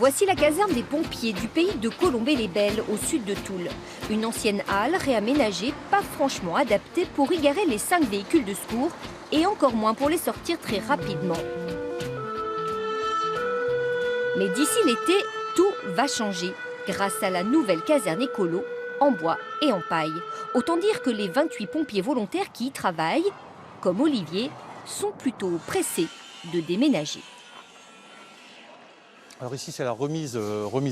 Voici la caserne des pompiers du pays de Colombey-les-Belles, au sud de Toul. Une ancienne halle réaménagée, pas franchement adaptée pour y garer les 5 véhicules de secours et encore moins pour les sortir très rapidement. Mais d'ici l'été, tout va changer grâce à la nouvelle caserne écolo en bois et en paille. Autant dire que les 28 pompiers volontaires qui y travaillent, comme Olivier, sont plutôt pressés de déménager. Alors ici, c'est la remise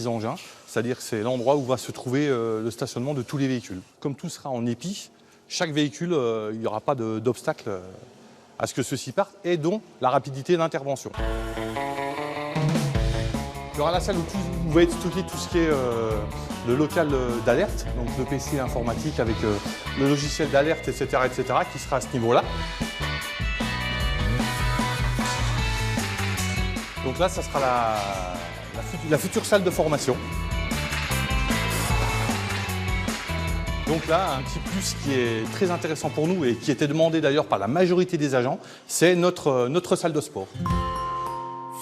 engin, c'est-à-dire que c'est l'endroit où va se trouver le stationnement de tous les véhicules. Comme tout sera en épi, chaque véhicule, il n'y aura pas d'obstacle à ce que ceux-ci partent, et dont la rapidité d'intervention. Il y aura la salle où va être stocké tout ce qui est le local d'alerte, donc le PC informatique avec le logiciel d'alerte, etc., qui sera à ce niveau-là. Donc là, ça sera la future salle de formation. Donc là, un petit plus qui est très intéressant pour nous et qui était demandé d'ailleurs par la majorité des agents, c'est notre salle de sport.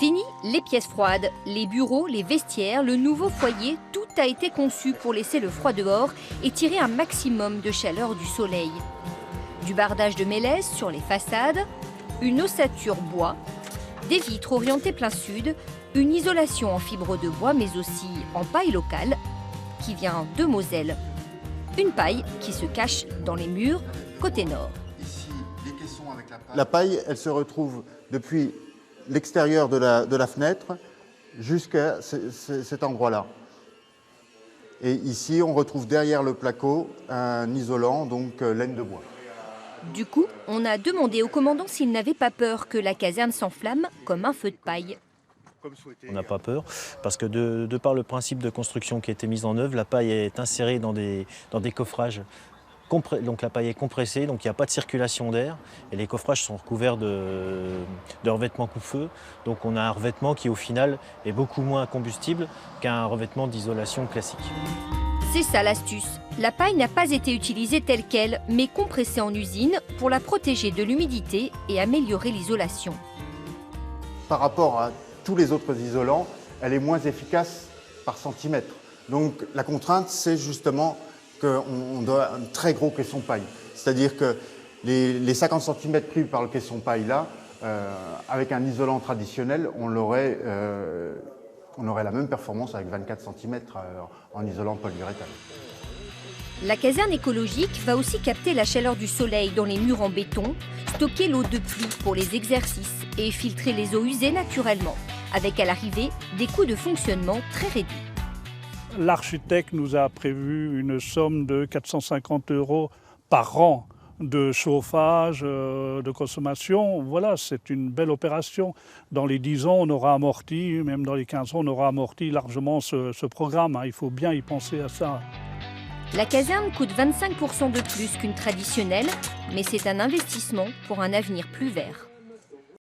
Fini les pièces froides, les bureaux, les vestiaires, le nouveau foyer, tout a été conçu pour laisser le froid dehors et tirer un maximum de chaleur du soleil. Du bardage de mélèze sur les façades, une ossature bois, des vitres orientées plein sud, une isolation en fibre de bois mais aussi en paille locale qui vient de Moselle. Une paille qui se cache dans les murs côté nord. Ici, les caissons avec la paille. La paille, elle se retrouve depuis l'extérieur de la fenêtre jusqu'à cet endroit-là. Et ici, on retrouve derrière le placo un isolant, donc laine de bois. Du coup, on a demandé au commandant s'il n'avait pas peur que la caserne s'enflamme comme un feu de paille. On n'a pas peur parce que de par le principe de construction qui a été mis en œuvre, la paille est insérée dans des coffrages. Donc la paille est compressée, donc il n'y a pas de circulation d'air et les coffrages sont recouverts de revêtements coupe-feu. Donc on a un revêtement qui au final est beaucoup moins combustible qu'un revêtement d'isolation classique. C'est ça l'astuce. La paille n'a pas été utilisée telle qu'elle, mais compressée en usine pour la protéger de l'humidité et améliorer l'isolation. Par rapport à tous les autres isolants, elle est moins efficace par centimètre. Donc la contrainte, c'est justement qu'on doit un très gros caisson paille. C'est-à-dire que les 50 cm pris par le caisson paille là, avec un isolant traditionnel, on aurait la même performance avec 24 cm en isolant polyuréthane. La caserne écologique va aussi capter la chaleur du soleil dans les murs en béton, stocker l'eau de pluie pour les exercices et filtrer les eaux usées naturellement, avec à l'arrivée des coûts de fonctionnement très réduits. L'architecte nous a prévu une somme de 450 € par an de chauffage, de consommation. Voilà, c'est une belle opération. Dans les 10 ans, on aura amorti, même dans les 15 ans, on aura amorti largement ce programme. Il faut bien y penser à ça. La caserne coûte 25% de plus qu'une traditionnelle, mais c'est un investissement pour un avenir plus vert.